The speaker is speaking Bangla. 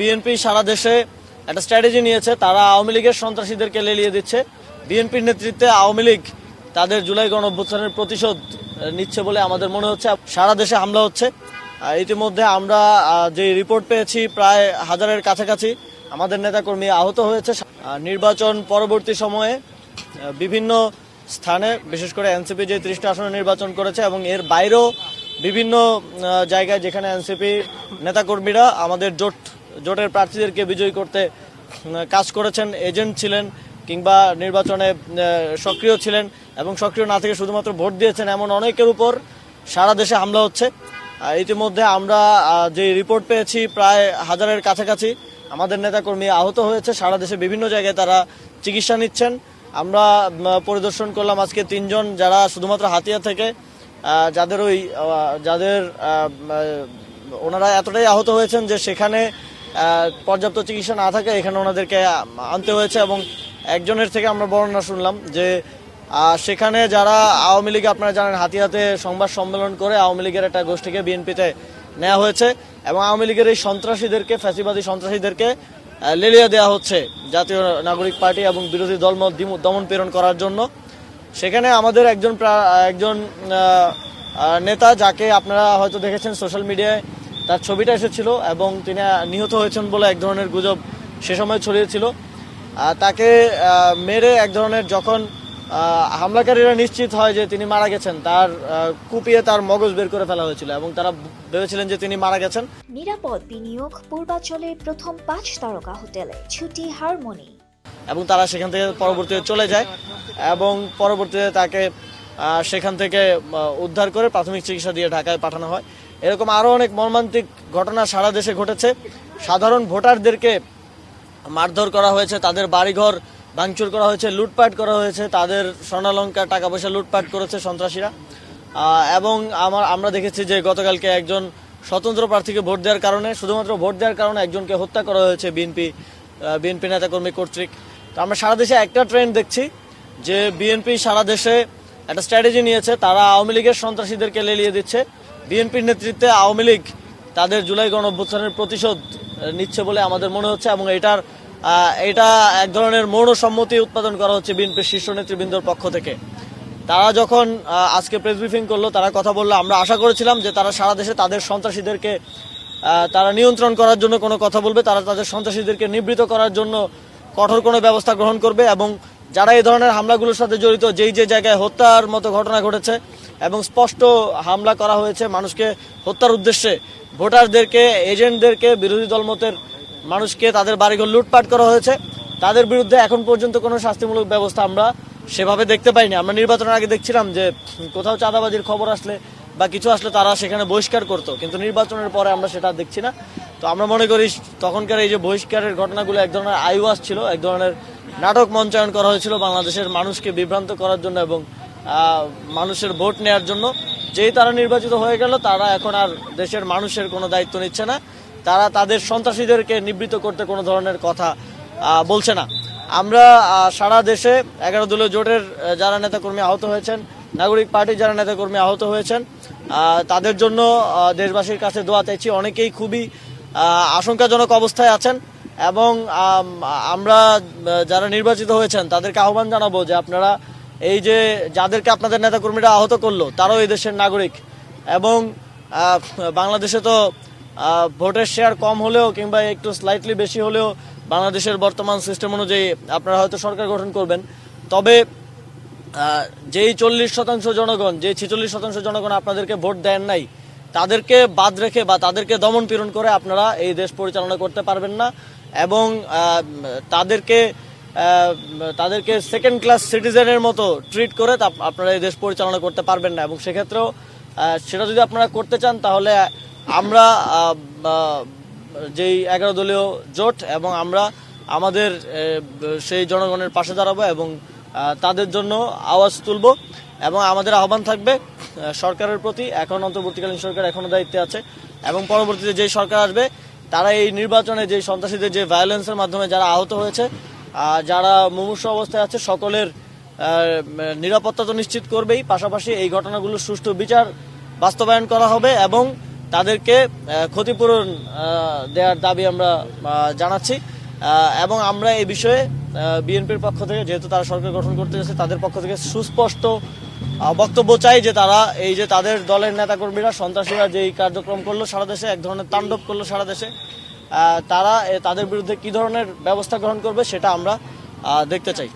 বিএনপি সারা দেশে একটা স্ট্র্যাটেজি নিয়েছে। তারা আওয়ামী লীগের সন্ত্রাসীদেরকে লেলিয়ে দিচ্ছে। বিএনপির নেতৃত্বে আওয়ামী লীগ তাদের জুলাই গণঅভ্যুত্থানের প্রতিশোধ নিচ্ছে বলে আমাদের মনে হচ্ছে। সারা দেশে হামলা হচ্ছে। ইতিমধ্যে আমরা যে রিপোর্ট পেয়েছি প্রায় হাজারের কাছাকাছি আমাদের নেতাকর্মী আহত হয়েছে। নির্বাচন পরবর্তী সময়ে বিভিন্ন স্থানে, বিশেষ করে এনসিপি যে 30টা আসনে নির্বাচন করেছে এবং এর বাইরেও বিভিন্ন জায়গায় যেখানে এনসিপি নেতাকর্মীরা আমাদের জোটের প্রার্থীদেরকে বিজয়ী করতে কাজ করেছেন, এজেন্ট ছিলেন কিংবা নির্বাচনে সক্রিয় ছিলেন এবং সক্রিয় না থেকে শুধুমাত্র ভোট দিয়েছেন, এমন অনেকের উপর সারা দেশে হামলা হচ্ছে। ইতিমধ্যে আমরা যে রিপোর্ট পেয়েছি প্রায় হাজারের কাছাকাছি আমাদের নেতাকর্মী আহত হয়েছে। সারা দেশে বিভিন্ন জায়গায় তারা চিকিৎসা নিচ্ছেন। আমরা পরিদর্শন করলাম আজকে 3 জন যারা শুধুমাত্র হাতিয়া থেকে যাদের ওনারা এতটাই আহত হয়েছেন যে সেখানে পর্যাপ্ত চিকিৎসা না থাকে এখানে ওনাদেরকে আনতে হয়েছে। এবং একজনের থেকে আমরা বর্ণনা শুনলাম যে সেখানে যারা আওয়ামী লীগ, আপনারা জানেন, হাতিয়াতে সংবাদ সম্মেলন করে আওয়ামী লীগের একটা গোষ্ঠীকে বিএনপিতে নেওয়া হয়েছে এবং আওয়ামী লীগের এই সন্ত্রাসীদেরকে, ফ্যাসিবাদী সন্ত্রাসীদেরকে লেলিয়ে দেওয়া হচ্ছে জাতীয় নাগরিক পার্টি এবং বিরোধী দলমত দমন পীড়ন করার জন্য। সেখানে আমাদের একজন নেতা, যাকে আপনারা হয়তো দেখেছেন সোশ্যাল মিডিয়ায়, তার ছবিটা এসেছিল এবং তিনি নিহত হয়েছেন বলে এক ধরনের গুজব সে সময় ছড়িয়েছিল। তাকে মেরে এক ধরনের, যখন হামলাকারীরা নিশ্চিত হয় যে তিনি মারা গেছেন, তার কুপিয়ে তার মগজ বের করে ফেলা হয়েছিল এবং তারা ভেবেছিলেন যে তিনি মারা গেছেন। নিরাপদ বিনিয়োগ পূর্বাঞ্চলের প্রথম 5 তারকা হোটেলে ছুটি হারমোনি। এবং তারা সেখান থেকে পরবর্তীতে চলে যায় এবং পরবর্তীতে তাকে সেখান থেকে উদ্ধার করে প্রাথমিক চিকিৎসা দিয়ে ঢাকায় পাঠানো হয়। এরকম আরও অনেক মর্মান্তিক ঘটনা সারা দেশে ঘটেছে। সাধারণ ভোটারদেরকে মারধর করা হয়েছে, তাদের বাড়িঘর ভাঙচুর করা হয়েছে, লুটপাট করা হয়েছে, তাদের স্বর্ণালংকার, টাকা পয়সা লুটপাট করেছে সন্ত্রাসীরা। এবং আমরা দেখেছি যে গতকালকে একজন স্বতন্ত্র প্রার্থীকে ভোট দেওয়ার কারণে, শুধুমাত্র ভোট দেওয়ার কারণে একজনকে হত্যা করা হয়েছে বিএনপি নেতাকর্মী কর্তৃক। তো আমরা সারা দেশে একটা ট্রেন্ড দেখছি যে বিএনপি সারা দেশে একটা স্ট্র্যাটেজি নিয়েছে। তারা আওয়ামী লীগের সন্ত্রাসীদেরকে লেলিয়ে দিচ্ছে। বিএনপির নেতৃত্বে আওয়ামী লীগ তাদের জুলাই গণঅভ্যুত্থানের প্রতিশোধ নিচ্ছে বলে আমাদের মনে হচ্ছে এবং এটা এক ধরনের মৌন সম্মতি উৎপাদন করা হচ্ছে বিএনপির শীর্ষ নেতৃবৃন্দর পক্ষ থেকে। তারা যখন আজকে প্রেস ব্রিফিং করলো, তারা কথা বললো, আমরা আশা করেছিলাম যে তারা সারা দেশে তাদের সন্ত্রাসীদেরকে তারা নিয়ন্ত্রণ করার জন্য কোনো কথা বলবে, তারা তাদের সন্ত্রাসীদেরকে নিবৃত করার জন্য কঠোর কোনো ব্যবস্থা গ্রহণ করবে এবং যারা এই ধরনের হামলাগুলোর সাথে জড়িত, যে জায়গায় হত্যার মতো ঘটনা ঘটেছে এবং স্পষ্ট হামলা করা হয়েছে মানুষকে হত্যার উদ্দেশ্যে, ভোটারদেরকে, এজেন্টদেরকে, বিরোধী দলমতের মানুষকে তাদের বাড়িঘর লুটপাট করা হয়েছে, তাদের বিরুদ্ধে এখন পর্যন্ত কোনো শাস্তিমূলক ব্যবস্থা আমরা সেভাবে দেখতে পাইনি। আমরা নির্বাচনের আগে দেখছিলাম যে কোথাও চাঁদাবাজির খবর আসলে বা কিছু আসলে তারা সেখানে বহিষ্কার করতো, কিন্তু নির্বাচনের পরে আমরা সেটা দেখছি না। তো আমরা মনে করি তখনকার এই যে বহিষ্কারের ঘটনাগুলো এক ধরনের আইওয়াজ ছিল, এক ধরনের নাটক মঞ্চায়ন করা হয়েছিল বাংলাদেশের মানুষকে বিভ্রান্ত করার জন্য এবং মানুষের ভোট নেওয়ার জন্য। যেই তারা নির্বাচিত হয়ে গেল, তারা এখন আর দেশের মানুষের কোনো দায়িত্ব নিচ্ছে না, তারা তাদের সন্ত্রাসীদেরকে নিবৃত করতে কোনো ধরনের কথা বলছে না। আমরা সারা দেশে 11 দলীয় জোটের যারা নেতাকর্মী আহত হয়েছেন, নাগরিক পার্টির যারা নেতাকর্মী আহত হয়েছেন, তাদের জন্য দেশবাসীর কাছে দোয়া চাইছি। অনেকেই খুবই আশঙ্কাজনক অবস্থায় আছেন এবং আমরা যারা নির্বাচিত হয়েছেন তাদেরকে আহ্বান জানাবো যে আপনারা এই যে যাদেরকে আপনাদের নেতাকর্মীরা আহত করলো, তারাও এই দেশের নাগরিক এবং বাংলাদেশে তো ভোটের শেয়ার কম হলেও কিংবা একটু স্লাইটলি বেশি হলেও বাংলাদেশের বর্তমান সিস্টেম অনুযায়ী আপনারা হয়তো সরকার গঠন করবেন, তবে যেই 40% জনগণ, যেই 46% জনগণ আপনাদেরকে ভোট দেন নাই, তাদেরকে বাদ রেখে বা তাদেরকে দমন পীড়ন করে আপনারা এই দেশ পরিচালনা করতে পারবেন না এবং তাদেরকে সেকেন্ড ক্লাস সিটিজেনের মতো ট্রিট করে আপনারা এই দেশ পরিচালনা করতে পারবেন না। এবং সেক্ষেত্রেও সেটা যদি আপনারা করতে চান, তাহলে আমরা যেই 11 দলীয় জোট এবং আমরা আমাদের সেই জনগণের পাশে দাঁড়াবো এবং তাদের জন্য আওয়াজ তুলব এবং আমাদের আহ্বান থাকবে সরকারের প্রতি। এখন অন্তর্বর্তীকালীন সরকার এখনো দায়িত্বে আছে এবং পরবর্তীতে যেই সরকার আসবে, তারা এই নির্বাচনে যে সন্ত্রাসীদের যে ভায়োলেন্সের মাধ্যমে যারা আহত হয়েছে, যারা মুমূর্ষু অবস্থায় আছে, সকলের নিরাপত্তা তো নিশ্চিত করবেই, পাশাপাশি এই ঘটনাগুলোর সুষ্ঠু বিচার বাস্তবায়ন করা হবে এবং তাদেরকে ক্ষতিপূরণ দেওয়ার দাবি আমরা জানাচ্ছি এবং আমরা এই বিষয়ে বিএনপির পক্ষ থেকে, যেহেতু তারা সরকার গঠন করতে যাচ্ছে, তাদের পক্ষ থেকে সুস্পষ্ট বক্তব্য চাই যে তারা এই যে তাদের দলের নেতাকর্মীরা, সন্ত্রাসীরা যেই কার্যক্রম করলো সারা দেশে, এক ধরনের তাণ্ডব করলো সারা দেশে, তারা তাদের বিরুদ্ধে কি ধরনের ব্যবস্থা গ্রহণ করবে সেটা আমরা দেখতে চাই।